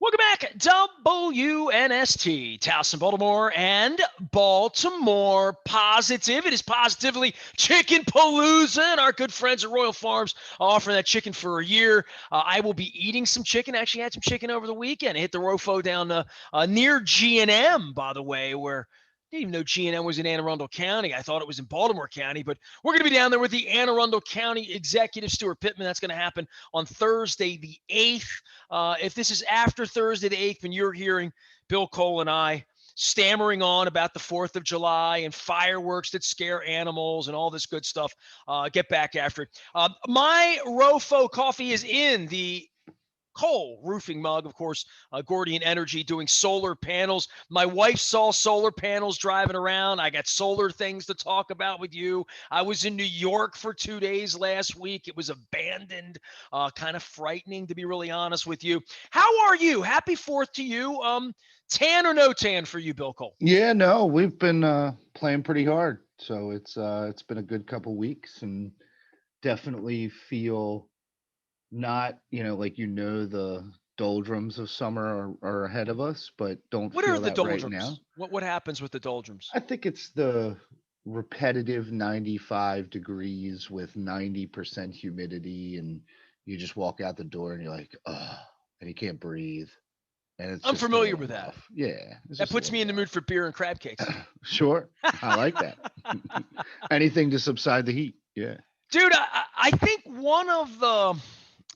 Welcome back, WNST, Towson, Baltimore, and Baltimore Positive. It is positively Chicken Palooza, and our good friends at Royal Farms offering that chicken for a year. I will be eating some chicken. Actually, had some chicken over the weekend. I hit the Rofo down near G&M, by the way, where I didn't even know G&M was in Anne Arundel County. I thought it was in Baltimore County, but we're going to be down there with the Anne Arundel County Executive, Stuart Pittman. That's going to happen on Thursday, the 8th. If this is after Thursday the 8th, when you're hearing Bill Cole and I stammering on about the 4th of July and fireworks that scare animals and all this good stuff, get back after it. My Rofo coffee is in the Cole roofing mug, of course, Gordian Energy doing solar panels. My wife saw solar panels driving around. I got solar things to talk about with you. I was in New York for 2 days last week. It was abandoned, kind of frightening, to be really honest with you. How are you? Happy 4th to you. Tan or no tan for you, Bill Cole? Yeah, no, we've been playing pretty hard. So it's been a good couple weeks and definitely feel not, like the doldrums of summer are ahead of us, but don't What are feel the that right now. doldrums? What happens with the doldrums? I think it's the repetitive 95 degrees with 90% humidity, and you just walk out the door and you're like, oh, and you can't breathe. And it's I'm just a familiar little with that. rough. Yeah, it's That just a puts me little in the mood rough. for beer and crab cakes. Sure. I like that. Anything to subside the heat. Yeah. Dude, I think one of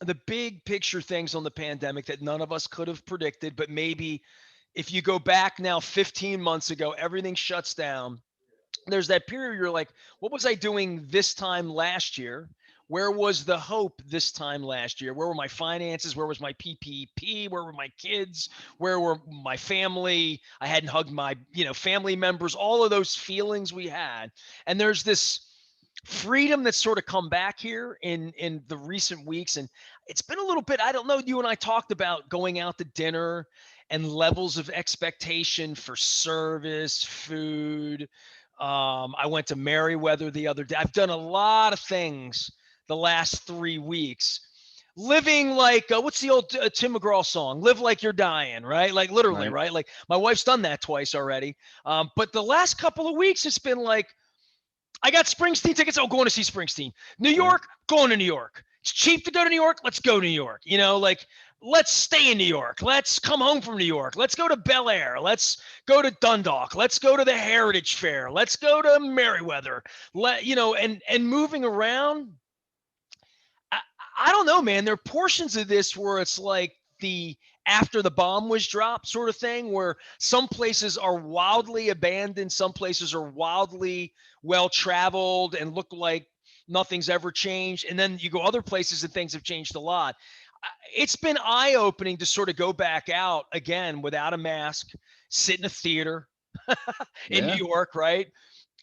the big picture things on the pandemic that none of us could have predicted, but maybe if you go back now 15 months ago, everything shuts down. There's that period you're like, what was I doing this time last year? Where was the hope this time last year? Where were my finances? Where was my PPP? Where were my kids? Where were my family? I hadn't hugged my, family members, all of those feelings we had. And there's this freedom that's sort of come back here in the recent weeks, and it's been a little bit, I don't know, you and I talked about going out to dinner and levels of expectation for service, food. I went to Merriweather the other day. I've done a lot of things the last 3 weeks, living like what's the old Tim McGraw song, live like you're dying, right? Like literally, Right. right? Like my wife's done that twice already. But the last couple of weeks it's been like, I got Springsteen tickets. Oh, going to see Springsteen. New Right. York, going to New York. It's cheap to go to New York. Let's go to New York. Like, let's stay in New York. Let's come home from New York. Let's go to Bel Air. Let's go to Dundalk. Let's go to the Heritage Fair. Let's go to Merriweather. And moving around. I, I don't know, man. There are portions of this where it's like the after the bomb was dropped sort of thing, where some places are wildly abandoned, some places are wildly well traveled and look like nothing's ever changed. And then you go other places and things have changed a lot. It's been eye opening to sort of go back out again without a mask, sit in a theater in New Yeah. York, right?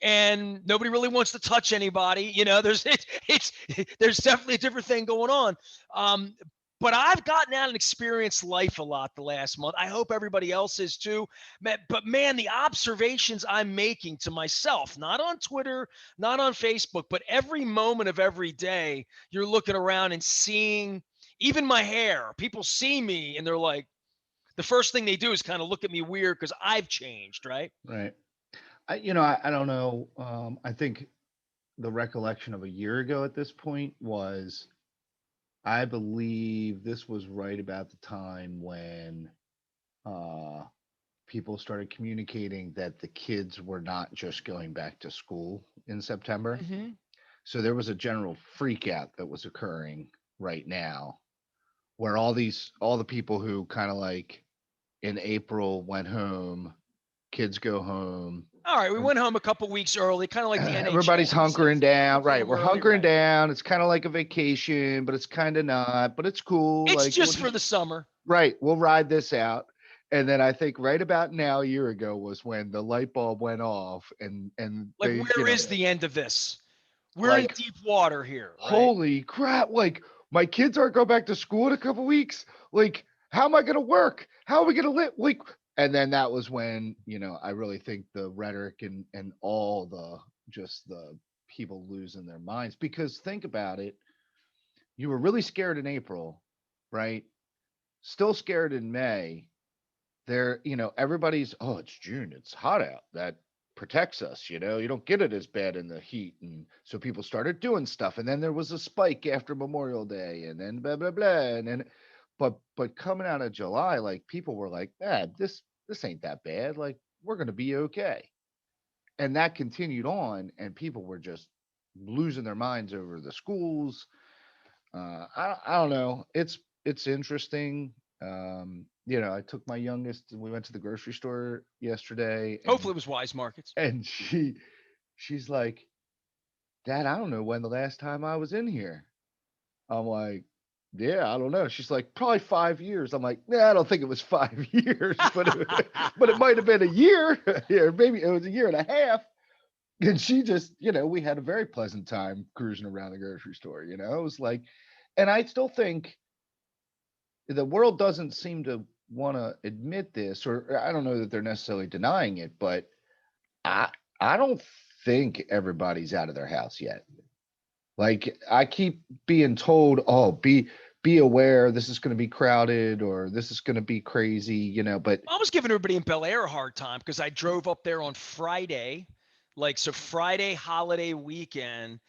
And nobody really wants to touch anybody. It's there's definitely a different thing going on. Um, but I've gotten out and experienced life a lot the last month. I hope everybody else is too. But man, the observations I'm making to myself, not on Twitter, not on Facebook, but every moment of every day, you're looking around and seeing even my hair. People see me and they're like, the first thing they do is kind of look at me weird because I've changed, right? Right. I don't know. I think the recollection of a year ago at this point was, I believe this was right about the time when uh, people started communicating that the kids were not just going back to school in September. Mm-hmm. So there was a general freak out that was occurring right now, where all the people who kind of like in April went home, kids go home. All right, we went home a couple weeks early, kind of like the NHL Everybody's resets. hunkering down. Went Right. home We're early, hunkering right? down. It's kind of like a vacation, but it's kind of not, but it's cool. It's Like we'll just for just, the summer. right. We'll ride this out. And then I think right about now, a year ago, was when the light bulb went off, and Like, they, where is the end of this? We're in like, deep water here, right? holy crap. Like, my kids aren't going back to school in a couple weeks. Like, how am I going to work? How are we going to live? Like, and then that was when, I really think the rhetoric and all just the people losing their minds, because think about it. You were really scared in April, right? still scared in May. They're, everybody's, oh, it's June, it's hot out. That protects us, you don't get it as bad in the heat. And so people started doing stuff. And then there was a spike after Memorial Day, and then blah, blah, blah. And then, but coming out of July, like people were like, this ain't that bad. Like, we're going to be okay. And that continued on, and people were just losing their minds over the schools. I don't know. It's interesting. I took my youngest and we went to the grocery store yesterday, Hopefully it was Wise Markets. and she's like, Dad, I don't know when the last time I was in here. I'm like, yeah, I don't know. She's like, probably 5 years. I'm like, nah, I don't think it was 5 years, but it might have been a year. Yeah, maybe it was a year and a half. And she just, we had a very pleasant time cruising around the grocery store. It was like, and I still think the world doesn't seem to want to admit this, or I don't know that they're necessarily denying it, but I I don't think everybody's out of their house yet. Like I keep being told, "Oh, be aware. This is going to be crowded, or this is going to be crazy," But I was giving everybody in Bel Air a hard time because I drove up there on Friday, so Friday holiday weekend,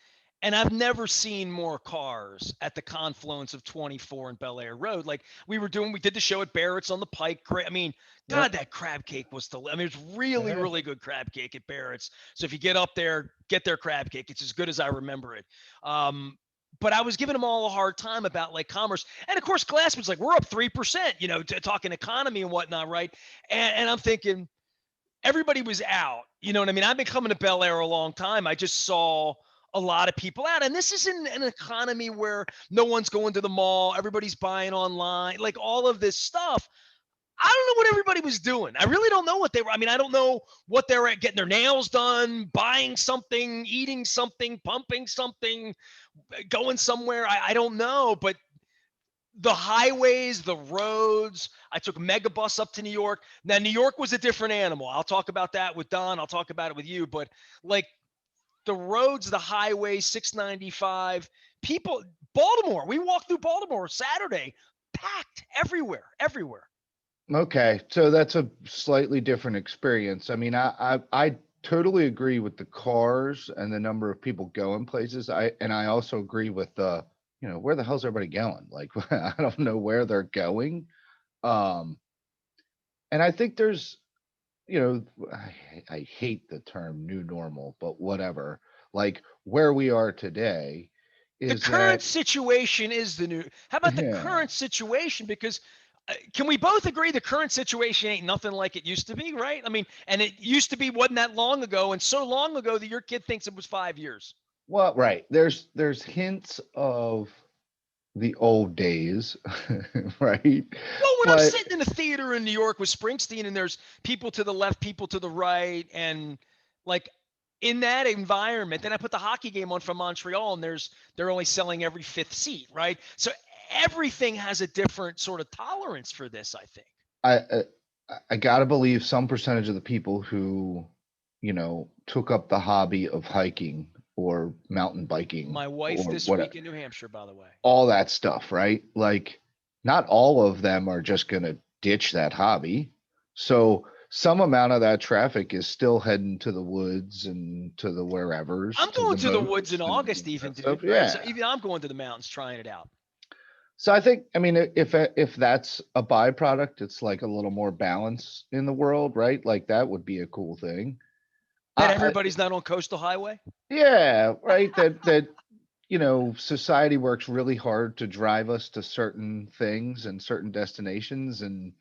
and I've never seen more cars at the confluence of 24 and Bel Air Road. Like we did the show at Barrett's on the Pike. I mean, yep, God, that crab cake was I mean, it's really, yeah, really good crab cake at Barrett's. So if you get up there, get their crab cake. It's as good as I remember it. But I was giving them all a hard time about like commerce. And of course, Glassman's like, we're up 3%, talking economy and whatnot, right? And I'm thinking, everybody was out. You know what I mean? I've been coming to Bel Air a long time. I just saw a lot of people out. And this is in an economy where no one's going to the mall, everybody's buying online, like all of this stuff. I don't know what everybody was doing. I really don't know what they were. I mean, I don't know what they were at, getting their nails done, buying something, eating something, pumping something, going somewhere. I don't know, but the highways, the roads. I took a megabus up to New York. Now, New York was a different animal. I'll talk about that with Don. I'll talk about it with you. But like the roads, the highways, 695, people, Baltimore, we walked through Baltimore Saturday, packed everywhere, everywhere. okay. So that's a slightly different experience. I mean, I totally agree with the cars and the number of people going places. I also agree with the, where the hell's everybody going? Like I don't know where they're going. Um, and I think there's, I hate the term new normal, but whatever. Like where we are today The is current that, situation is the new. How about the yeah. current situation? Because can we both agree the current situation ain't nothing like it used to be, right? I mean, and it used to be wasn't that long ago, and so long ago that your kid thinks it was 5 years. Well, right. There's hints of the old days, right? Well, when I'm But sitting in a theater in New York with Springsteen and there's people to the left, people to the right, and like in that environment, then I put the hockey game on from Montreal and they're only selling every fifth seat, right? So everything has a different sort of tolerance for this, I think. I I, I gotta believe some percentage of the people who, took up the hobby of hiking or mountain biking My wife or this whatever, week in New Hampshire, by the way. all that stuff, right? Like, not all of them are just gonna ditch that hobby. So some amount of that traffic is still heading to the woods and to the wherevers, I'm to going the to the woods in moats August, and even, that dude. stuff. Right? So Yeah. even I'm going to the mountains trying it out. So I think, I mean, if that's a byproduct, it's like a little more balance in the world, right? Like that would be a cool thing. That I everybody's not on coastal highway. yeah, right. That society works really hard to drive us to certain things and certain destinations, and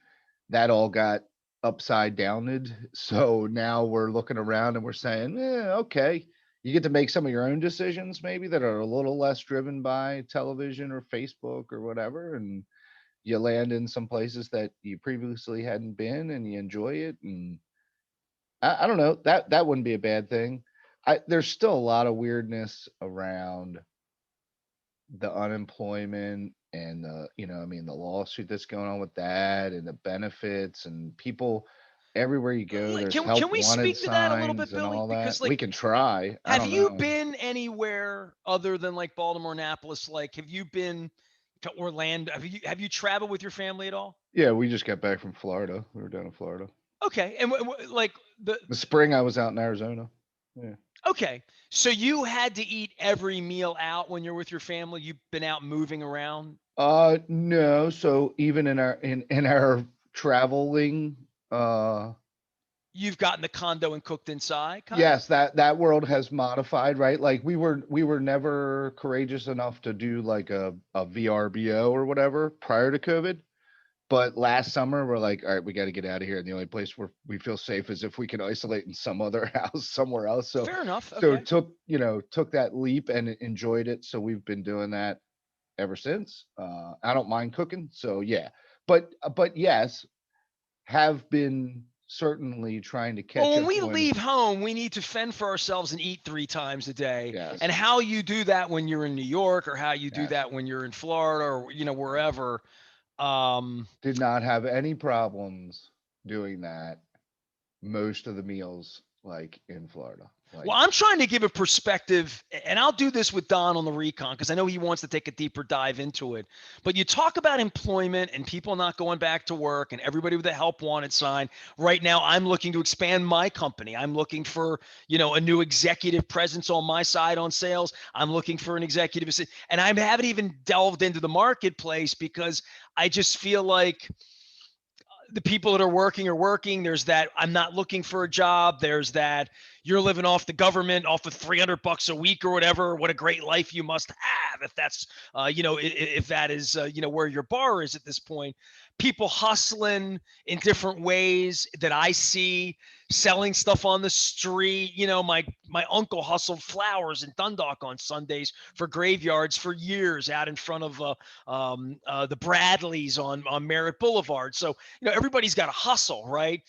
that all got upside downed. So now we're looking around and we're saying, okay, you get to make some of your own decisions, maybe that are a little less driven by television or Facebook or whatever, and you land in some places that you previously hadn't been and you enjoy it. And I don't know, that wouldn't be a bad thing. There's still a lot of weirdness around the unemployment and I mean, the lawsuit that's going on with that and the benefits and people everywhere you go, there's Can help we wanted speak to that a little bit, signs and Billy? all that. Because We like, can try. I have don't you know. been anywhere other than like Baltimore, Annapolis? Like, have you been to Orlando. Have you traveled with your family at all? Yeah, we just got back from Florida. We were down in Florida. Okay, and like the The spring, I was out in Arizona. Yeah. okay, so you had to eat every meal out when you're with your family. You've been out moving around. No. So even in our traveling, You've gotten the condo and cooked inside, kind of. yes, that world has modified, right? Like we were never courageous enough to do like a VRBO or whatever prior to COVID. But last summer, we're like, all right, we got to get out of here. And the only place where we feel safe is if we can isolate in some other house somewhere else. So, Fair enough. so Okay. took that leap and enjoyed it. So we've been doing that ever since. I don't mind cooking, so yeah. But yes, have been certainly trying to Well, catch when up we when leave home, we need to fend for ourselves and eat 3 times a day. And yes, how you do that when you're in New York, or how you do yes. that when you're in Florida, or wherever. Um, Did not have any problems doing that most of the meals like in Florida. Well, Like I'm trying to give a perspective, and I'll do this with Don on the recon because I know he wants to take a deeper dive into it. But you talk about employment and people not going back to work and everybody with a help wanted sign. Right now, I'm looking to expand my company. I'm looking for, a new executive presence on my side on sales. I'm looking for an executive assistant, and I haven't even delved into the marketplace because I just feel like the people that are working are working. There's that I'm not looking for a job. There's that you're living off the government, off of $300 a week or whatever. What a great life you must have if that's, if that is, where your bar is at this point. People hustling in different ways that I see, selling stuff on the street. My uncle hustled flowers in Dundalk on Sundays for graveyards for years out in front of the Bradleys on Merritt Boulevard. So everybody's got to hustle, right?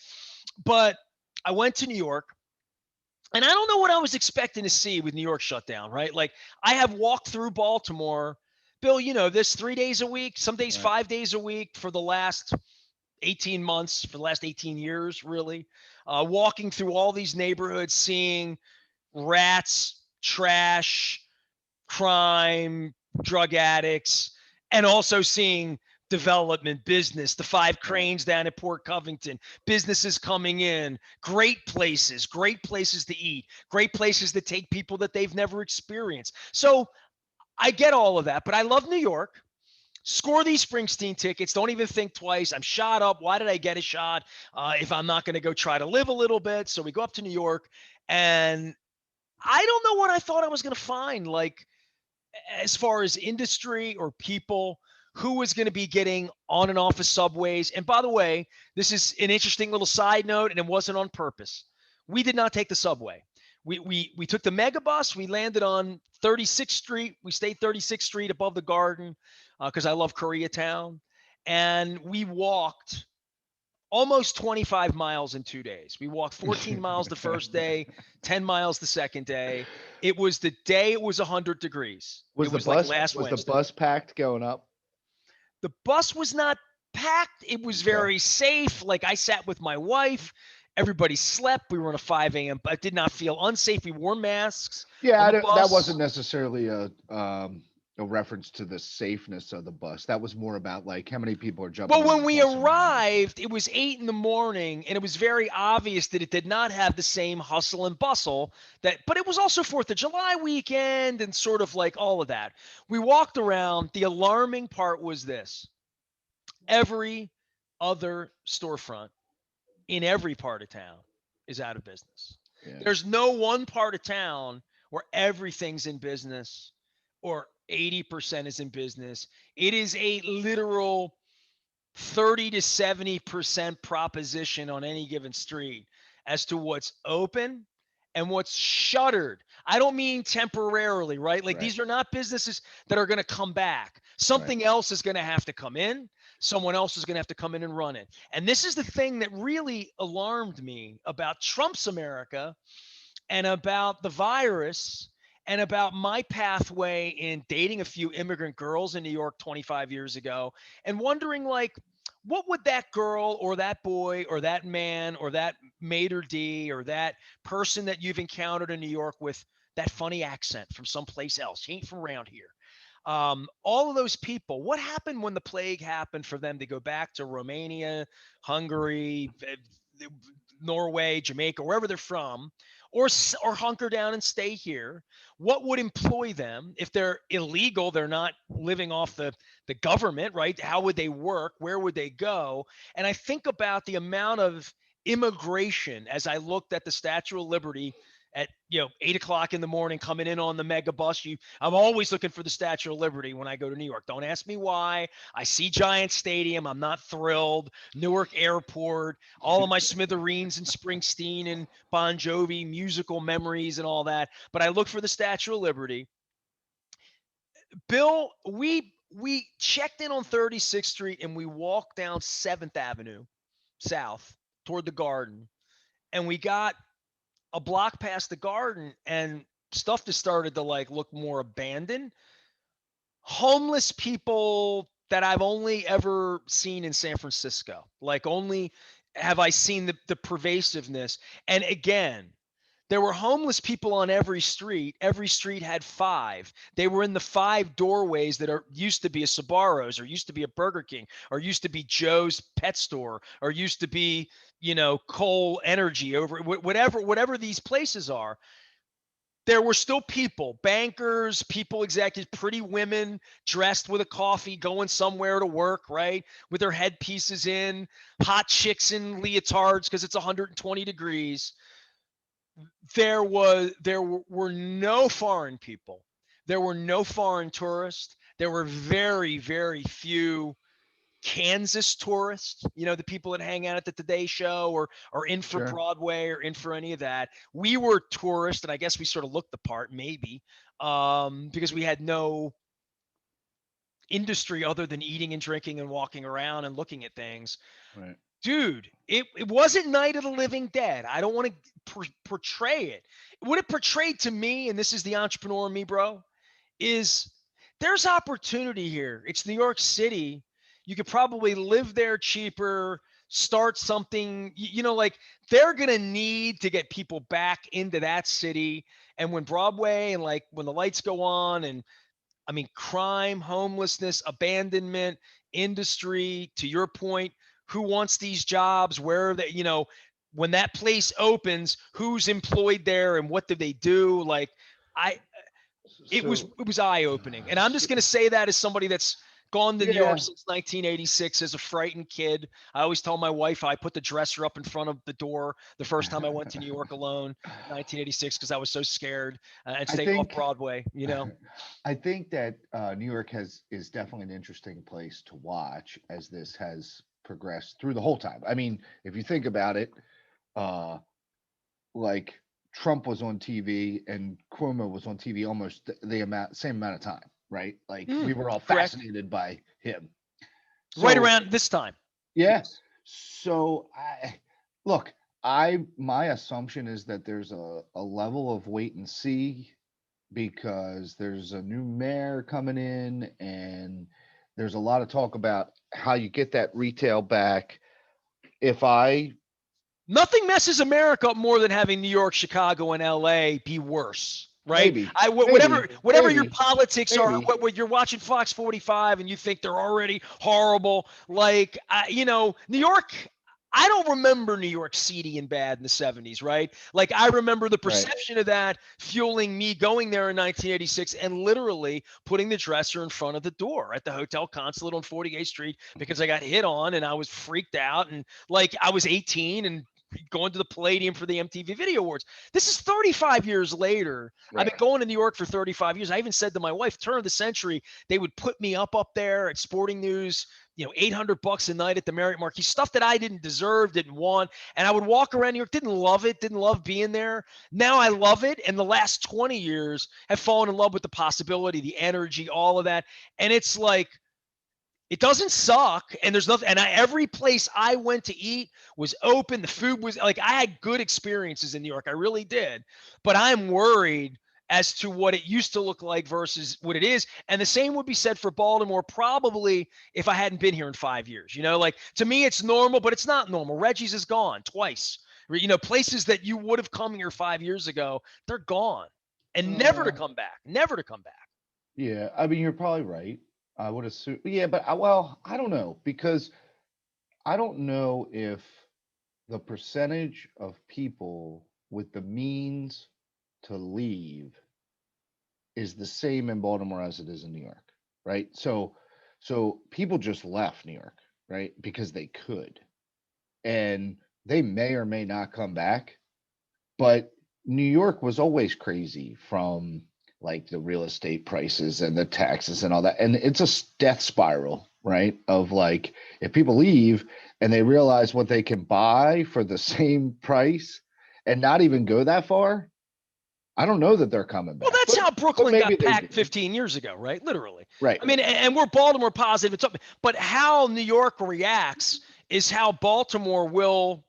But I went to New York, and I don't know what I was expecting to see with New York shut down, right? Like, I have walked through Baltimore, Bill, this 3 days a week, some days right. 5 days a week for the last 18 months, for the last 18 years, really. Walking through all these neighborhoods, seeing rats, trash, crime, drug addicts, and also seeing development business, the five Right. cranes down at Port Covington, businesses coming in, great places to eat, great places to take people that they've never experienced. So I get all of that, but I love New York. Score these Springsteen tickets. Don't even think twice. I'm shot up. Why did I get a shot if I'm not going to go try to live a little bit? So we go up to New York, and I don't know what I thought I was going to find. Like, as far as industry or people who is going to be getting on and off of subways. And by the way, this is an interesting little side note, and it wasn't on purpose. We did not take the subway. We took the megabus. We landed on 36th Street. We stayed 36th Street above the Garden because I love Koreatown, and we walked almost 25 miles in 2 days. We walked 14 miles the first day, 10 miles the second day. It was the day it was 100 degrees. It Was the was like bus last was the Wednesday. bus packed going up? The bus was not packed. It was Okay. very safe. Like, I sat with my wife. Everybody slept. We were on a 5 a.m., but did not feel unsafe. We wore masks Yeah, on I the don't, that bus. wasn't necessarily a reference to the safeness of the bus. That was more about like how many people are jumping Well, on when the we bus and riding. arrived, it was 8 in the morning, and it was very obvious that it did not have the same hustle and bustle but it was also 4th of July weekend and sort of like all of that. We walked around. The alarming part was this: every other storefront in every part of town is out of business. Yeah. There's no one part of town where everything's in business or 80% is in business. It is a literal 30 to 70% proposition on any given street as to what's open and what's shuttered. I don't mean temporarily, right? Like, Right. these are not businesses that are going to come back. Right. Something else is going to have to come in. Someone else is going to have to come in and run it. And this is the thing that really alarmed me about Trump's America and about the virus and about my pathway in dating a few immigrant girls in New York 25 years ago and wondering, like, what would that girl or that boy or that man or that maitre d or that person that you've encountered in New York with that funny accent from someplace else? She ain't from around here. All of those people, what happened when the plague happened for them to go back to Romania, Hungary, Norway, Jamaica, wherever they're from, or hunker down and stay here? What would employ them if they're illegal? They're not living off the government, right? How would they work? Where would they go? And I think about the amount of immigration as I looked at the Statue of Liberty at 8 o'clock in the morning coming in on the mega bus. I'm always looking for the Statue of Liberty when I go to New York. Don't ask me why. I see Giant Stadium. I'm not thrilled. Newark Airport, all of my Smithereens and Springsteen and Bon Jovi musical memories and all that. But I look for the Statue of Liberty. Bill, we checked in on 36th Street and we walked down 7th Avenue south toward the Garden, and we got a block past the Garden, and stuff just started to like look more abandoned. Homeless people that I've only ever seen in San Francisco. Like, only have I seen the pervasiveness. And again, there were homeless people on every street. Every street had five. They were in the five doorways that used to be a Sbarro's, or used to be a Burger King, or used to be Joe's Pet Store, or used to be, Coal Energy, over whatever these places are. There were still people, bankers, people, executives, pretty women dressed with a coffee, going somewhere to work, right? With their headpieces in, hot chicks in leotards because it's 120 degrees. There were no foreign people. There were no foreign tourists. There were very, very few Kansas tourists, the people that hang out at the Today Show, or in for Sure. Broadway, or in for any of that. We were tourists, and I guess we sort of looked the part, maybe, because we had no industry other than eating and drinking and walking around and looking at things. Right. Dude, it wasn't Night of the Living Dead. I don't want to portray it. What it portrayed to me, and this is the entrepreneur in me, bro, is there's opportunity here. It's New York City. You could probably live there cheaper, start something, like, they're going to need to get people back into that city. And when Broadway, and like when the lights go on, and I mean, crime, homelessness, abandonment, industry, to your point, who wants these jobs? Where are they? When that place opens, who's employed there and what do they do? Like, I, it was So, it was eye opening. And I'm so just going to say that as somebody that's gone to New York yeah, since 1986 as a frightened kid. I always tell my wife I put the dresser up in front of the door the first time I went to New York alone, 1986, because I was so scared, and I stayed off think Broadway. I think that New York is definitely an interesting place to watch as this has progressed through the whole time. I mean, if you think about it, uh, like Trump was on TV and Cuomo was on TV almost the same amount of time, right? Like we were all Correct. fascinated by him. Right So around this time. yeah, Yes. so I look, my assumption is that there's a level of wait and see because there's a new mayor coming in and there's a lot of talk about how you get that retail back. If I Nothing messes America up more than having New York, Chicago, and LA be worse. Right? maybe, Whatever maybe, whatever your maybe, politics are, maybe, what you're watching Fox 45 and you think they're already horrible. Like, New York. I don't remember New York seedy and bad in the 70s, right? Like, I remember the right. perception of that fueling me going there in 1986 and literally putting the dresser in front of the door at the Hotel Consulate on 48th Street because I got hit on and I was freaked out, and like I was 18 and going to the Palladium for the MTV Video Awards. This is 35 years later. I've been Right. going to New York for 35 years. I even said to my wife, turn of the century, they would put me up there at Sporting News, $800 a night at the Marriott Marquis, stuff that I didn't deserve, didn't want. And I would walk around New York, didn't love it, didn't love being there. Now I love it. And the last 20 years have fallen in love with the possibility, the energy, all of that. And it's like, it doesn't suck, and there's nothing. And every place I went to eat was open. The food was like, I had good experiences in New York. I really did. But I'm worried as to what it used to look like versus what it is. And the same would be said for Baltimore, probably, if I hadn't been here in 5 years. Like, to me, it's normal, but it's not normal. Reggie's is gone twice. Places that you would have come here 5 years ago, they're gone, and never to Uh, come back. Never to come back. Yeah, I mean, you're probably right. I would assume. Yeah, but well, I don't know because I don't know if the percentage of people with the means to leave is the same in Baltimore as it is in New York, right? So people just left New York, right? Because they could. And they may or may not come back, but New York was always crazy from like the real estate prices and the taxes and all that. And it's a death spiral, right? Of like if people leave and they realize what they can buy for the same price and not even go that far, I don't know that they're coming Well, back. that's how But Brooklyn maybe got they packed do. 15 years ago, right? Literally. Right. I mean, and we're Baltimore positive. It's up, but how New York reacts is how Baltimore will.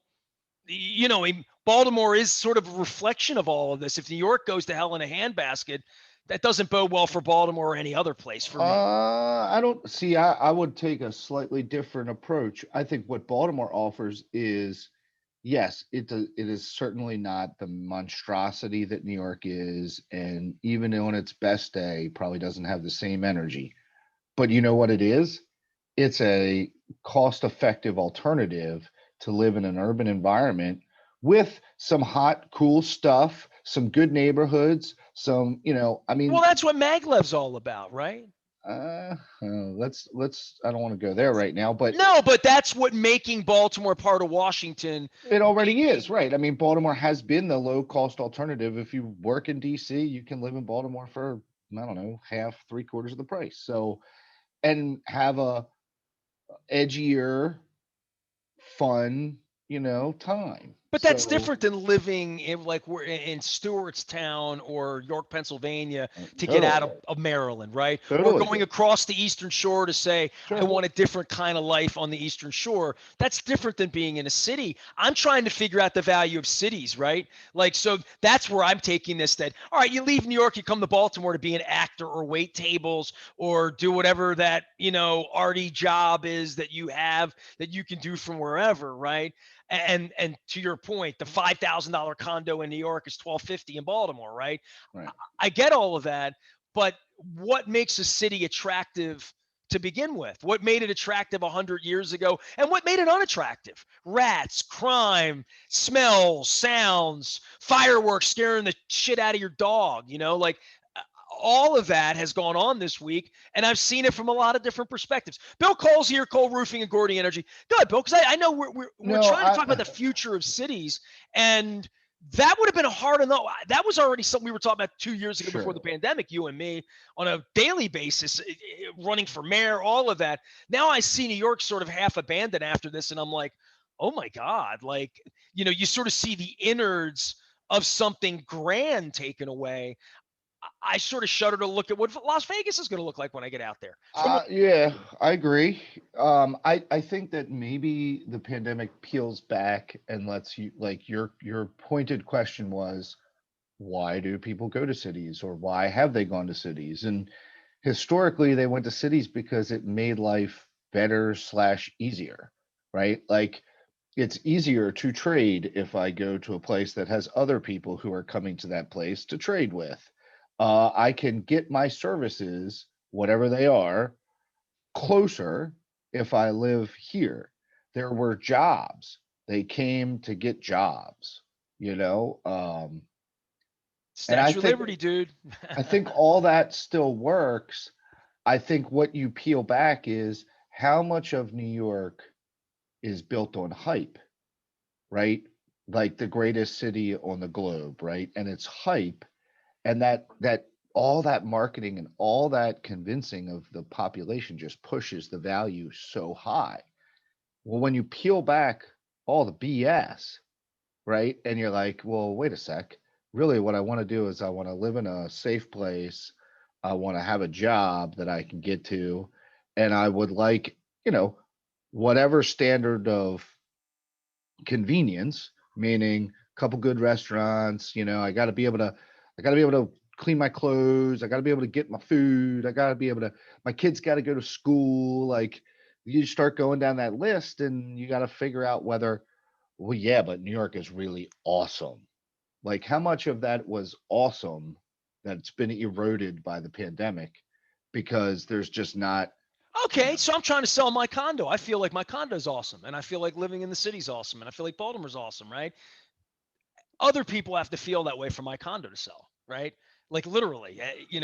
Baltimore is sort of a reflection of all of this. If New York goes to hell in a handbasket, that doesn't bode well for Baltimore or any other place for me. I don't see. I would take a slightly different approach. I think what Baltimore offers is, yes, it is certainly not the monstrosity that New York is, and even on its best day, probably doesn't have the same energy. But you know what it is? It's a cost-effective alternative to live in an urban environment with some hot, cool stuff, some good neighborhoods, some, I Well, mean, that's what Maglev's all about, right? let's I don't want to go there right now, but No, but that's what making Baltimore part of Washington. it already is, right? I mean, Baltimore has been the low cost alternative. If you work in DC, you can live in Baltimore for, I don't know, half, three quarters of the price. So, and have a edgier, fun, time. But that's So different than living in like we're in Stewartstown or York, Pennsylvania to get out totally, of Maryland, right? Or totally, going across the Eastern Shore to say, I sure. want a different kind of life on the Eastern Shore. That's different than being in a city. I'm trying to figure out the value of cities, right? Like, so that's where I'm taking this that, all right, you leave New York, you come to Baltimore to be an actor or wait tables or do whatever that, arty job is that you have that you can do from wherever, right? And to your point, the $5,000 condo in New York is 1250 in Baltimore, right? Right. I get all of that, but what makes a city attractive to begin with? What made it attractive 100 years ago and what made it unattractive? Rats, crime, smells, sounds, fireworks scaring the shit out of your dog, like all of that has gone on this week, and I've seen it from a lot of different perspectives. Bill Cole's here, Cole Roofing and Gordy Energy. Go ahead, Bill, because I know we're No, trying to talk about the future of cities, and that would have been hard enough. That was already something we were talking about 2 years ago before sure. the pandemic, you and me, on a daily basis, running for mayor, all of that. Now I see New York sort of half abandoned after this, and I'm like, oh my God, like, you sort of see the innards of something grand taken away. I sort of shudder to look at what Las Vegas is going to look like when I get out there. From what, Yeah, I agree. I think that maybe the pandemic peels back and lets you, like, your pointed question was, why do people go to cities, or why have they gone to cities? And historically, they went to cities because it made life better slash easier, right? Like it's easier to trade if I go to a place that has other people who are coming to that place to trade with. I can get my services, whatever they are, closer if I live here. There were jobs. They came to get jobs, you know. And Statue of Liberty, dude. I think all that still works. I think what you peel back is how much of New York is built on hype, right? Like the greatest city on the globe, right? And it's hype, and that all that marketing and all that convincing of the population just pushes the value so high. Well, when you peel back all the BS, right? And you're like, well, wait a sec. Really, what I want to do is I want to live in a safe place. I want to have a job that I can get to. And I would like, you know, whatever standard of convenience, meaning a couple good restaurants, I got to be able to clean my clothes. I got to be able to get my food. I got to be able to, my kids got to go to school. Like you start going down that list and you got to figure out whether, well, yeah, but New York is really awesome. Like how much of that was awesome that's been eroded by the pandemic? because there's just not, you Okay, know, so I'm trying to sell my condo. I feel like my condo's awesome, and I feel like living in the city's awesome, and I feel like Baltimore's awesome, right? Other people have to feel that way for my condo to sell, right? Like literally,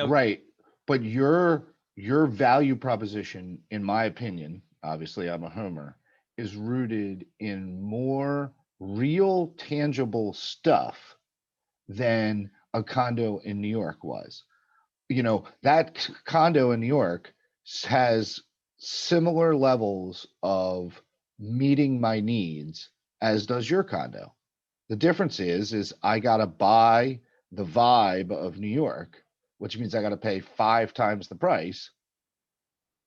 right. But your value proposition, in my opinion, obviously I'm a homer, is rooted in more real tangible stuff than a condo in New York was. That condo in New York has similar levels of meeting my needs as does your condo. The difference is I got to buy the vibe of New York, which means I got to pay 5 times the price.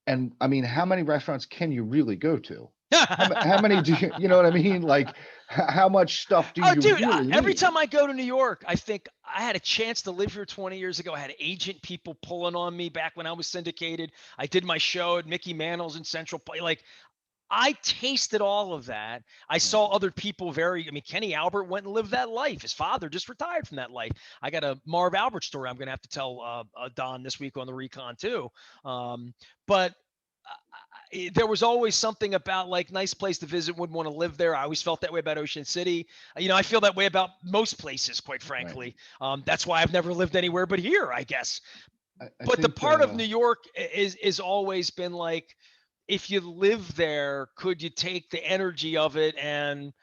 And I mean, how many restaurants can you really go to? How many do you, you know what I mean? Like, how much stuff do Oh, you dude, really every need? time I go to New York, I think I had a chance to live here 20 years ago. I had agent people pulling on me back when I was syndicated. I did my show at Mickey Mantle's in Central Park. Like, I tasted all of that. I saw other people I mean, Kenny Albert went and lived that life. His father just retired from that life. I got a Marv Albert story I'm going to have to tell Don this week on the Recon, too. But there was always something about like nice place to visit, wouldn't want to live there. I always felt that way about Ocean City. I feel that way about most places, quite Right. frankly. That's why I've never lived anywhere but here, I guess. I But the think, part of New York is always been like, if you live there, could you take the energy of it? And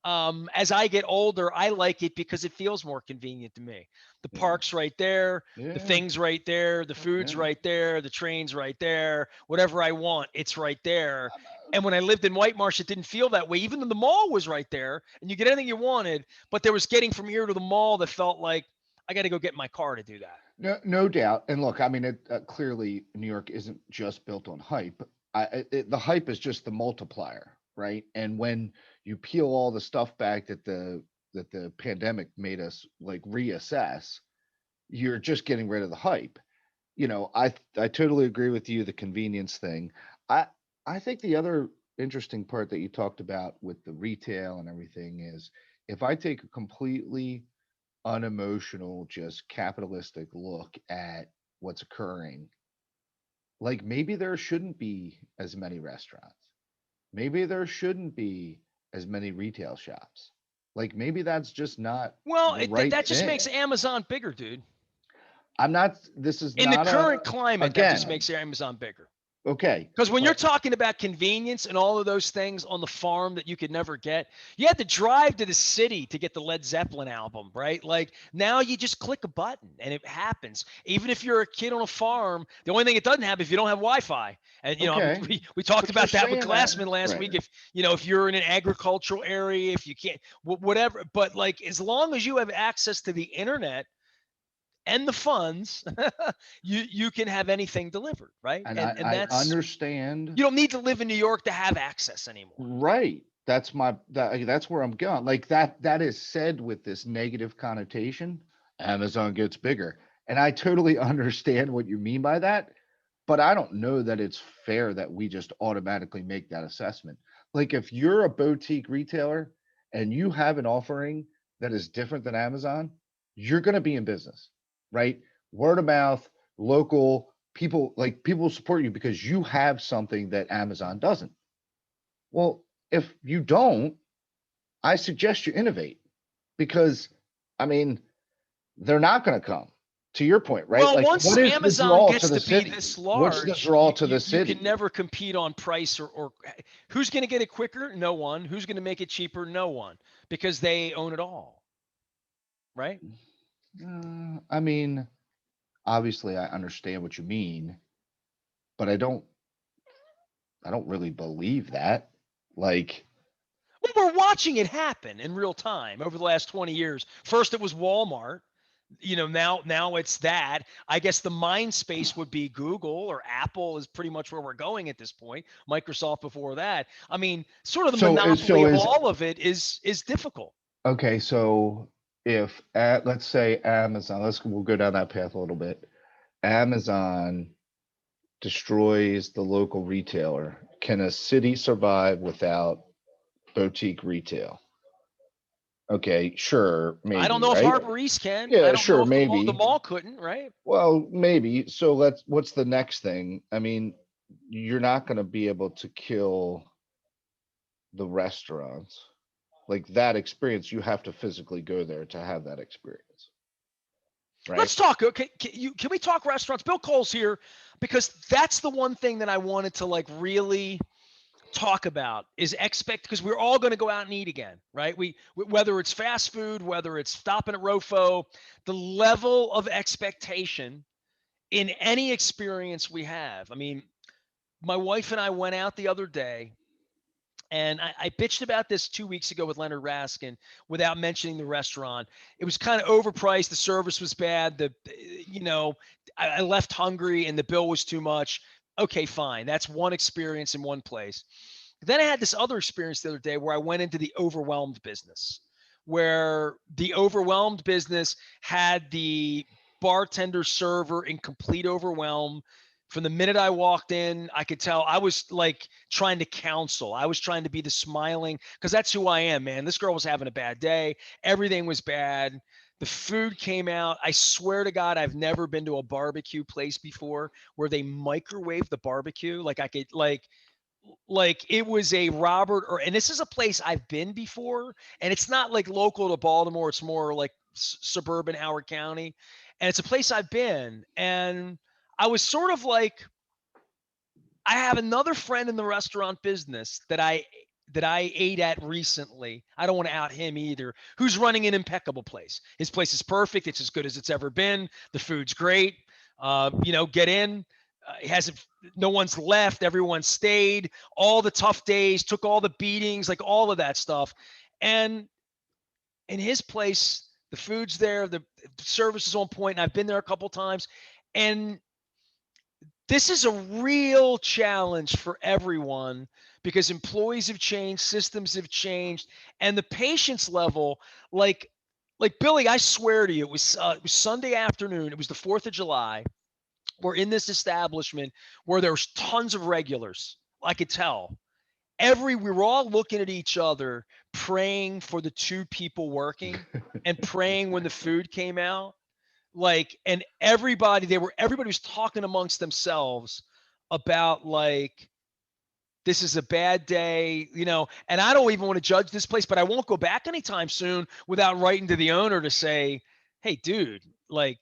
as I get older, I like it because it feels more convenient to me. The yeah, park's right there, the yeah, thing's right there, the food's yeah. right there, the train's right there, whatever I want, it's right there. I'm, And when I lived in White Marsh, it didn't feel that way. Even though the mall was right there and you get anything you wanted, but there was getting from here to the mall that felt like I got to go get in my car to do that. no doubt. And look, I mean, clearly New York isn't just built on hype. The hype is just the multiplier, right? And when you peel all the stuff back that the pandemic made us like reassess, you're just getting rid of the hype. I totally agree with you. The convenience thing. I I think the other interesting part that you talked about with the retail and everything is if I take a completely unemotional, just capitalistic look at what's occurring, like maybe there shouldn't be as many restaurants. Maybe there shouldn't be as many retail shops. Like maybe that's just not Well, the right that just makes thing. Amazon bigger, dude. I'm not, this is In the not current climate, that just again, makes Amazon bigger. okay, Because when you're but talking about convenience and all of those things on the farm that you could never get, you had to drive to the city to get the Led Zeppelin album, right? Like now you just click a button and it happens. Even if you're a kid on a farm, the only thing it doesn't have is if you don't have Wi-Fi. And okay, we talked but you're about that with saying that, Glassman last right? week. If you're in an agricultural area, if you can't, whatever. But like as long as you have access to the internet and the funds, you can have anything delivered, right? And And I that's understand. you don't need to live in New York to have access anymore. Right. That's where I'm going. Like that is said with this negative connotation. Amazon gets bigger. And I totally understand what you mean by that, but I don't know that it's fair that we just automatically make that assessment. Like if you're a boutique retailer and you have an offering that is different than Amazon, you're going to be in business, right? Word of mouth, local people, like people support you because you have something that Amazon doesn't. Well, if you don't, I suggest you innovate because, I mean, they're not going to come. To your point, right? Well, Like, once what is the Amazon draw to gets the to be city? this What's the large, draw you to you, the you can city? never compete on price or who's going to get it quicker? No one. Who's going to make it cheaper? No one, because they own it all, right? I mean, obviously, I understand what you mean, but I don't really believe that. Like, Well, we're watching it happen in real time over the last 20 years. First, it was Walmart. Now it's that. I guess the mind space would be Google or Apple is pretty much where we're going at this point. Microsoft before that. I mean, sort of the monopoly so of is all of it is difficult. okay. So if let's say Amazon, we'll go down that path a little bit. Amazon destroys the local retailer. Can a city survive without boutique retail? Okay, sure, I don't maybe, know if right? Harbor East can. I Yeah, don't know sure, if the maybe. mall couldn't, right? Well, maybe. So what's the next thing? I mean, you're not going to be able to kill the restaurants. Like that experience, you have to physically go there to have that experience, right? Let's talk. Okay, can we talk restaurants? Bill Cole's here because that's the one thing that I wanted to like really talk about is expect because we're all going to go out and eat again, right? Whether it's fast food, whether it's stopping at Rofo, the level of expectation in any experience we have. I mean, my wife and I went out the other day, and I bitched about this 2 weeks ago with Leonard Raskin without mentioning the restaurant. It was kind of overpriced. The service was bad. You know, I left hungry and the bill was too much. Okay, fine. That's one experience in one place. Then I had this other experience the other day where I went into the overwhelmed business, where the overwhelmed business had the bartender server in complete overwhelm. From the minute I walked in, I could tell I was like trying to counsel. I was trying to be the smiling because that's who I am, man. This girl was having a bad day. Everything was bad. The food came out. I swear to God, I've never been to a barbecue place before where they microwave the barbecue. Like I could like it was a Robert or and this is a place I've been before and it's not like local to Baltimore, it's more like suburban Howard County, and it's a place I've been, and I was sort of like I have another friend in the restaurant business that I ate at recently. I don't want to out him either. Who's running an impeccable place? His place is perfect. It's as good as it's ever been. The food's great. Get in. It hasn't. No one's left. Everyone stayed. All the tough days, took all the beatings, like all of that stuff. And in his place, the food's there. The service is on point. And I've been there a couple times, and this is a real challenge for everyone because employees have changed, systems have changed, and the patience level, like like Billy, I swear to you, it was Sunday afternoon. It was the 4th of July. We're in this establishment where there's tons of regulars. I could tell. We were all looking at each other, praying for the two people working and praying when the food came out, like, and everybody was talking amongst themselves about like this is a bad day, and I don't even want to judge this place, but I won't go back anytime soon without writing to the owner to say, hey dude, like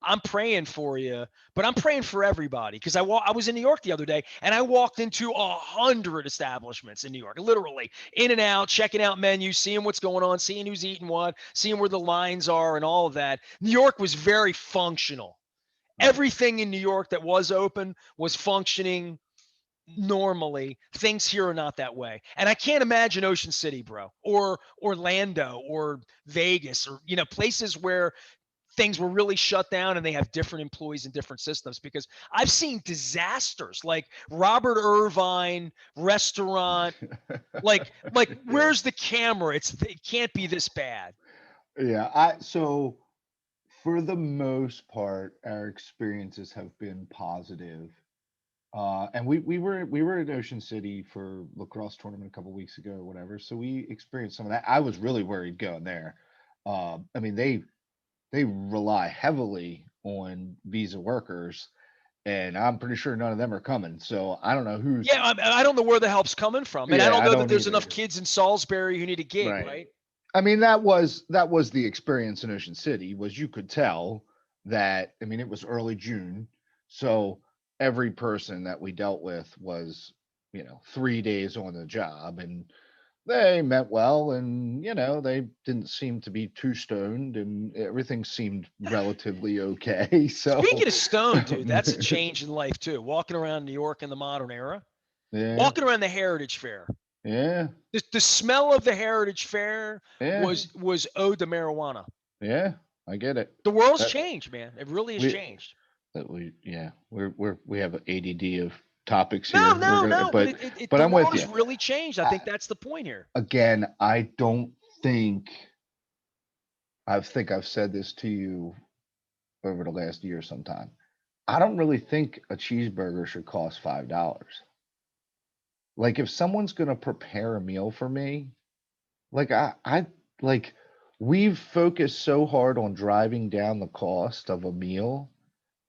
I'm praying for you, but I'm praying for everybody because I was in New York the other day and I walked into 100 establishments in New York, literally in and out, checking out menus, seeing what's going on, seeing who's eating what, seeing where the lines are and all of that. New York was very functional. Right. Everything in New York that was open was functioning normally. Things here are not that way. And I can't imagine Ocean City, bro, or Orlando or Vegas or, places where things were really shut down and they have different employees and different systems because I've seen disasters like Robert Irvine restaurant. Like Yeah. where's the camera? It can't be this bad. Yeah. So for the most part, our experiences have been positive. And we were in Ocean City for lacrosse tournament a couple weeks ago or whatever. So we experienced some of that. I was really worried going there. I mean, they rely heavily on visa workers, and I'm pretty sure none of them are coming. So I don't know who's. Yeah, I don't know where the help's coming from, and I Yeah, don't I know that don't there's enough either. kids in Salisbury who need a gig, Right. right? I mean, that was the experience in Ocean City. Was you could tell that. I mean, it was early June, so every person that we dealt with was 3 days on the job, and they meant well, and they didn't seem to be too stoned, and everything seemed relatively okay. So Speaking of stone, dude, that's a change in life too. Walking around New York in the modern era, yeah, walking around the Heritage Fair, yeah, the smell of the Heritage Fair yeah, was ode to marijuana. yeah. I get it. The world's That changed, man. It really has we changed. yeah, we have ADD of topics No, here. We're no, gonna, no. But but the I'm world with has you. really changed. I I, think that's the point here. again, I think I've said this to you over the last year sometime. I don't really think a cheeseburger should cost $5. Like if someone's gonna prepare a meal for me, like I like we've focused so hard on driving down the cost of a meal,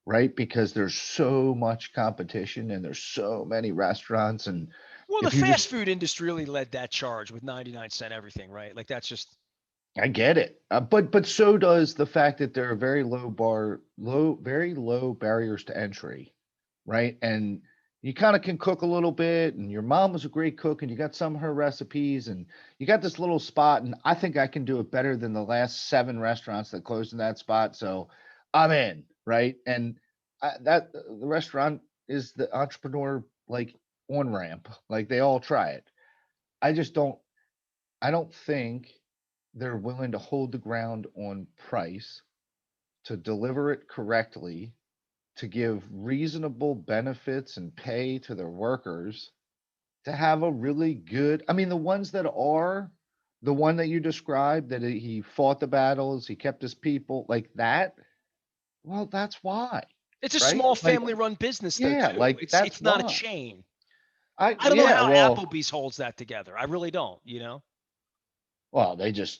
right? Because there's so much competition and there's so many restaurants. And Well, the if you fast just, food industry really led that charge with 99 cent everything, right? Like that's just I get it. But so does the fact that there are very low barriers to entry, right? And you kind of can cook a little bit, and your mom was a great cook, and you got some of her recipes, and you got this little spot, and I think I can do it better than the last seven restaurants that closed in that spot. So I'm in, right? And that the restaurant is the entrepreneur like on ramp, like they all try it. I just don't I don't think they're willing to hold the ground on price, to deliver it correctly, to give reasonable benefits and pay to their workers, to have a really good, I mean, the ones that are the one that you described, that he fought the battles, he kept his people like that. Well, that's why, it's a right? small Like, family-run business though yeah, too. like It's that's it's not a why. chain. I, I don't know yeah, how well, Applebee's holds that together. I really don't.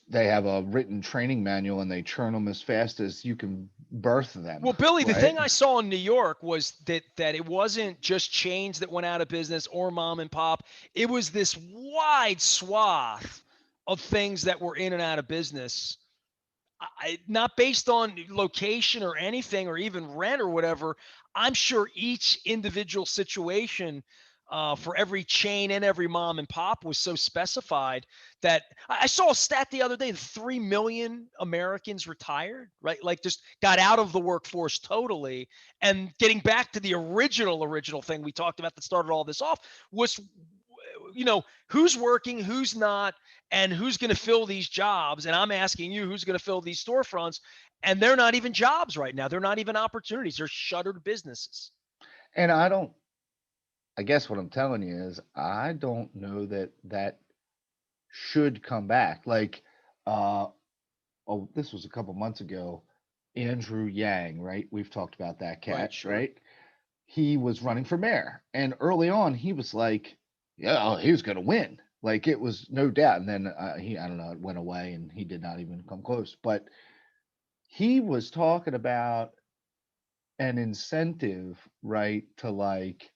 they have a written training manual and they churn them as fast as you can birth them, Well, Billy, the right? thing I saw in New York was that it wasn't just chains that went out of business or mom and pop. It was this wide swath of things that were in and out of business. Not based on location or anything or even rent or whatever. I'm sure each individual situation for every chain and every mom and pop was so specified that I saw a stat the other day: 3 million Americans retired, right? Like just got out of the workforce totally. And getting back to the original thing we talked about that started all this off was, who's working, who's not, and who's going to fill these jobs. And I'm asking you, who's going to fill these storefronts? And they're not even jobs right now. They're not even opportunities. They're shuttered businesses. And I guess what I'm telling you is I don't know that that should come back. Like, uh, oh, this was a couple months ago. Andrew Yang, right? We've talked about that Right, cat, sure. right? He was running for mayor, and early on, he was like, "Yeah, oh, he was going to win." Like it was no doubt. And then I don't know, it went away, and he did not even come close. But he was talking about an incentive, right, to like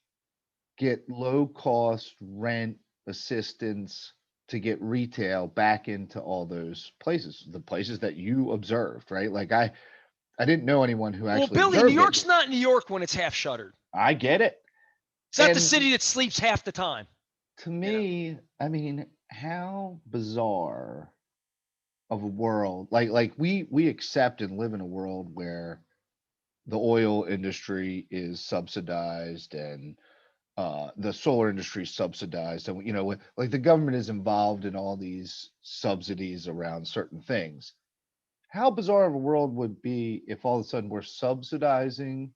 get low cost rent assistance to get retail back into all those places, the places that you observed, right? Like I didn't know anyone who Well, actually Billy, New observed it. York's not New York when it's half shuttered. I get it. It's not the And city that sleeps half the time. to You know. me, I mean, how bizarre of a world. Like we accept and live in a world where the oil industry is subsidized and the solar industry is subsidized, and like the government is involved in all these subsidies around certain things. How bizarre of a world would be if all of a sudden we're subsidizing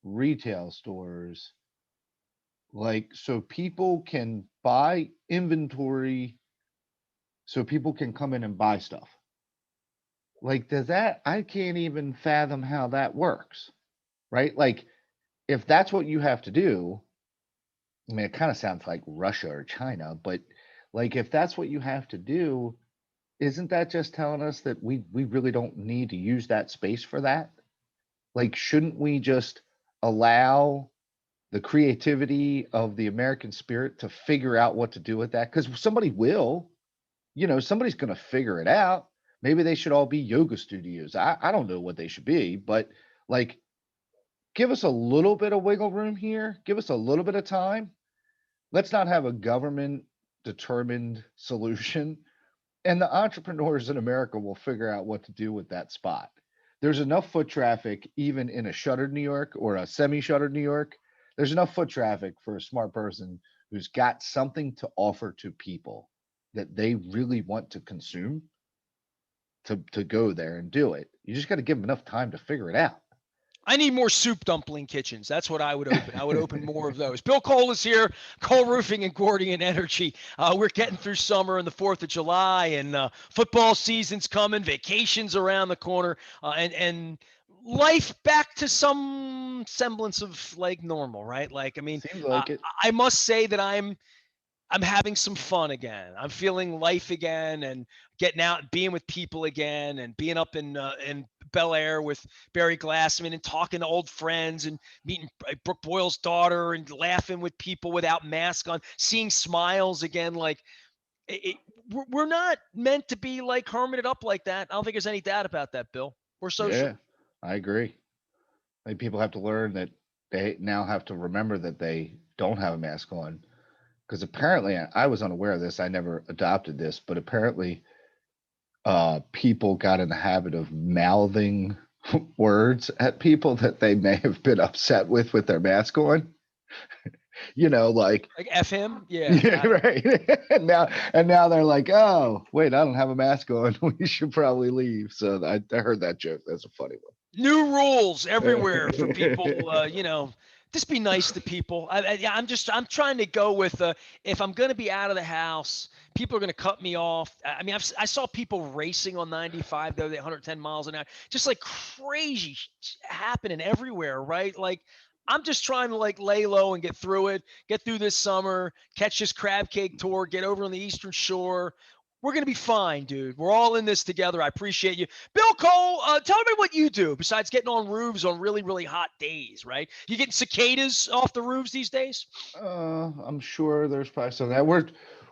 retail stores, like so people can buy inventory, so people can come in and buy stuff. Like, does that? I can't even fathom how that works, right? Like, if that's what you have to do, I mean, it kind of sounds like Russia or China, but like if that's what you have to do, isn't that just telling us that we really don't need to use that space for that? Like, shouldn't we just allow the creativity of the American spirit to figure out what to do with that? Because somebody will, somebody's going to figure it out. Maybe they should all be yoga studios. I don't know what they should be, but like, give us a little bit of wiggle room here. Give us a little bit of time. Let's not have a government determined solution. And the entrepreneurs in America will figure out what to do with that spot. There's enough foot traffic, even in a shuttered New York or a semi shuttered New York. There's enough foot traffic for a smart person who's got something to offer to people that they really want to consume, to go there and do it. You just got to give them enough time to figure it out. I need more soup dumpling kitchens. That's what I would open. I would open more of those. Bill Cole is here, Cole Roofing and Gordian Energy. We're getting through summer and the 4th of July, and football season's coming, vacations around the corner, and life back to some semblance of like normal, right? Like, I mean, Seems uh, like it. I must say that I'm I'm having some fun again. I'm feeling life again and getting out and being with people again and being up in Bel Air with Barry Glassman and talking to old friends and meeting Brooke Boyle's daughter and laughing with people without masks on, seeing smiles again. Like we're not meant to be like hermited up like that. I don't think there's any doubt about that, Bill. We're social. Yeah, I agree. Like people have to learn that they now have to remember that they don't have a mask on because apparently I was unaware of this. I never adopted this, but apparently people got in the habit of mouthing words at people that they may have been upset with their mask on. Like Like F him. Yeah. yeah, right. and now they're like, oh wait, I don't have a mask on. We should probably leave. So I heard that joke. That's a funny New rules everywhere for people. one. Just be nice to people. I'm trying to go with if I'm going to be out of the house, people are going to cut me off. I mean, I saw people racing on 95 though, 110 miles an hour, just like crazy happening everywhere, right? Like I'm just trying to like lay low and get through it, get through this summer, catch this crab cake tour, get over on the Eastern Shore. We're going to be fine, dude. We're all in this together. I appreciate you. Bill Cole, tell me what you do besides getting on roofs on really, really hot days, right? You getting cicadas off the roofs these days? I'm sure there's probably some of that.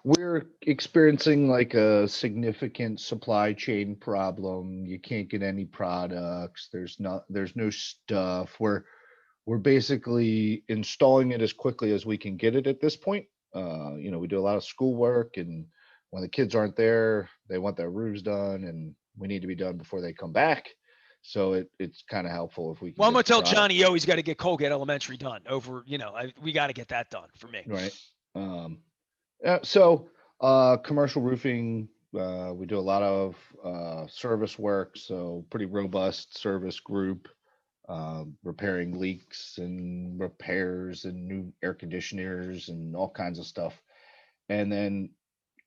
We're experiencing like a significant supply chain problem. You can't get any products. There's no stuff. We're basically installing it as quickly as we can get it at this point. We do a lot of schoolwork, and when the kids aren't there, they want their roofs done, and we need to be done before they come back. So it's kind of helpful if we can Well, I'm get going the to tell product. Johnny O he's got to get Colgate Elementary done over, we got to get that done for me. Right. Um, so commercial roofing, we do a lot of service work, so pretty robust service group, repairing leaks and repairs and new air conditioners and all kinds of stuff. And then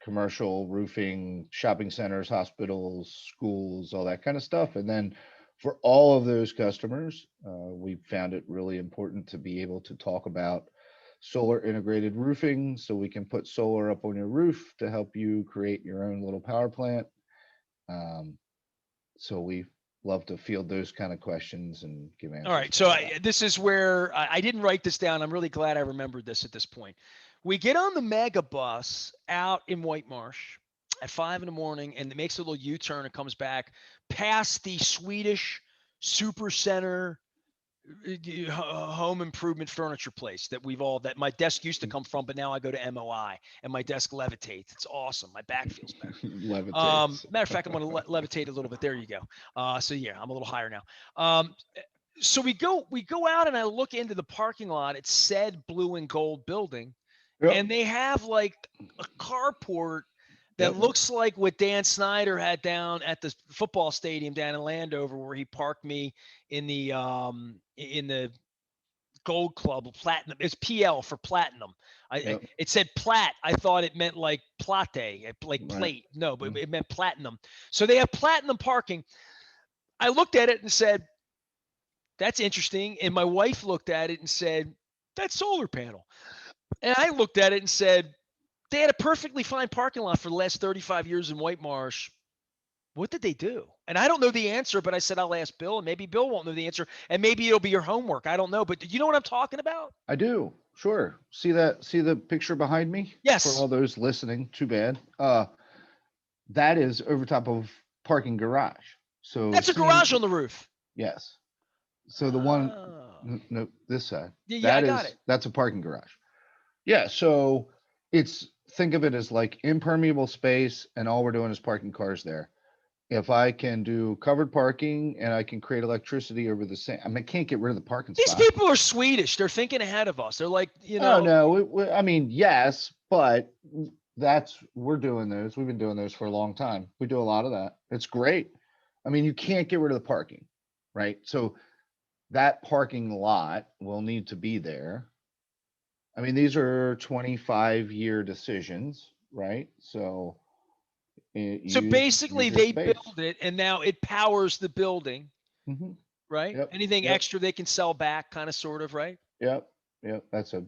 commercial roofing, shopping centers, hospitals, schools, all that kind of stuff. And then for all of those customers, we found it really important to be able to talk about solar integrated roofing so we can put solar up on your roof to help you create your own little power plant. Um, so we love to field those kind of questions and give All answers right. to So all that. this is where I didn't write this down. I'm really glad I remembered this at this point. We get on the mega bus out in White Marsh at 5 in the morning, and it makes a little U-turn and comes back past the Swedish super center home improvement furniture place that my desk used to come from, but now I go to MOI and my desk levitates. It's awesome. My back feels better. Levitates. Matter of fact, I'm going to levitate a little bit. There you go. So yeah, I'm a little higher now. So we go out and I look into the parking lot. It's said blue and gold building, Yep. and they have like a carport that Yep. looks like what Dan Snyder had down at the football stadium down in Landover, where he parked me in the Gold Club Platinum. It's PL for Platinum. Yep. It said plat. I thought it meant like plate, like Right. plate. No, but Mm. it meant platinum. So they have platinum parking. I looked at it and said, "That's interesting." And my wife looked at it and said, "That's solar panel." And I looked at it and said, "They had a perfectly fine parking lot for the last 35 years in White Marsh. What did they do?" And I don't know the answer, but I said I'll ask Bill, and maybe Bill won't know the answer, and maybe it'll be your homework. I don't know, but do you know what I'm talking about? I do. Sure. See the picture behind me? For Yes, all those listening, too bad. That is over top of parking garage. So that's a garage on the roof. yes. So the one Oh, no, this side. yeah, yeah, I got it. That's a parking garage. Yeah, so it's think of it as like impermeable space and all we're doing is parking cars there. If I can do covered parking and I can create electricity over the same, I mean, I can't get rid of the parking These spot. people are Swedish. They're thinking ahead of us. They're like, Oh no, I mean yes, but we're doing those. We've been doing those for a long time. We do a lot of that. It's great. I mean, you can't get rid of the parking, right? So that parking lot will need to be there. I mean, these are 25-year decisions, right? So so use basically your they space. build it and now it powers the building, Hmm. right? Yep. Anything Yep. extra they can sell back, kind of, sort of, right? Yep. Yep. That's a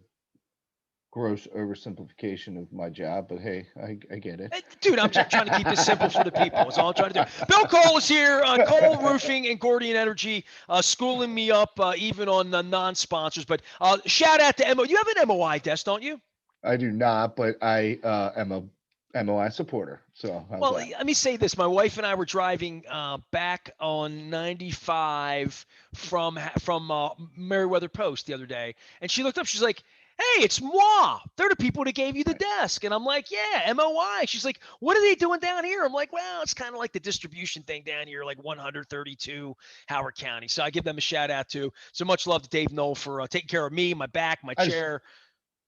gross oversimplification of my job, but hey, I get it. Dude, I'm trying to keep this simple for the people. That's all I'm trying to do. Bill Cole is here. Cole Roofing and Gordian Energy, schooling me up even on the non-sponsors. But shout out to MO. You have an MOI desk, don't you? I do not, but I am a MOI supporter. So how's Well, that? let me say this. My wife and I were driving back on 95 from Meriwether Post the other day, and she looked up. She's like, "Hey, it's moi. They're the people that gave you the Right. desk." And I'm like, "Yeah, MOI." She's like, "What are they doing down here?" I'm like, "Well, it's kind of like the distribution thing down here, like 132 Howard County." So I give them a shout out too. So much love to Dave Knoll for taking care of me, my back, my I just chair,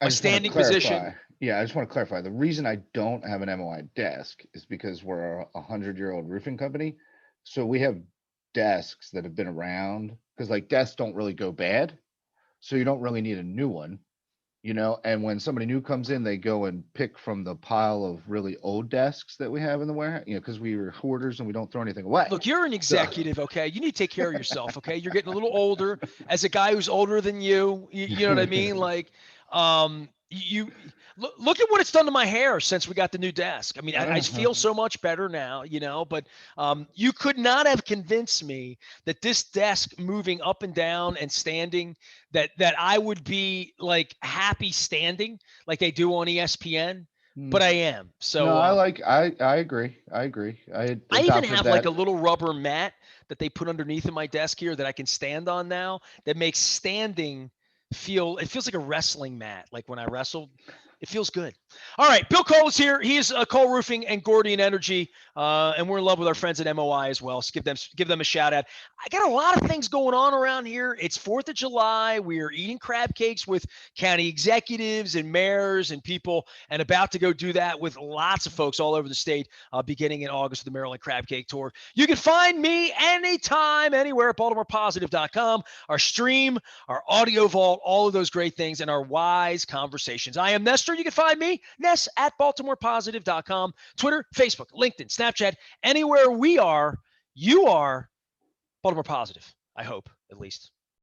I my just want to standing position. clarify. Yeah, I just want to clarify. The reason I don't have an MOI desk is because we're a 100-year-old roofing company. So we have desks that have been around because like desks don't really go bad. So you don't really need a new one, and when somebody new comes in, they go and pick from the pile of really old desks that we have in the warehouse, because we were hoarders and we don't throw anything away. Look, you're an So executive, okay? You need to take care of yourself, okay? You're getting a little older. As a guy who's older than you know what I mean? Like, look at what it's done to my hair since we got the new desk. I mean, I uh, feel so much better now, but you could not have convinced me that this desk moving up and down and standing, that I would be like happy standing like they do on ESPN, hmm. but I am. No, So, I agree. I agree. I I even adopted have like that. a little rubber mat that they put underneath of my desk here that I can stand on now that makes standing it feels like a wrestling mat. Like when I wrestled, it feels good. All right, Bill Cole is here. He is Cole Roofing and Gordian Energy, and we're in love with our friends at MOI as well. So give them a shout out. I got a lot of things going on around here. It's 4th of July. We are eating crab cakes with county executives and mayors and people, and about to go do that with lots of folks all over the state, beginning in August with the Maryland Crab Cake Tour. You can find me anytime, anywhere at BaltimorePositive.com. Our stream, our audio vault, all of those great things, and our wise conversations. I am Nestor. You can find me, Ness, at BaltimorePositive.com. Twitter, Facebook, LinkedIn, Snapchat, anywhere we are, you are Baltimore Positive. I hope, at least.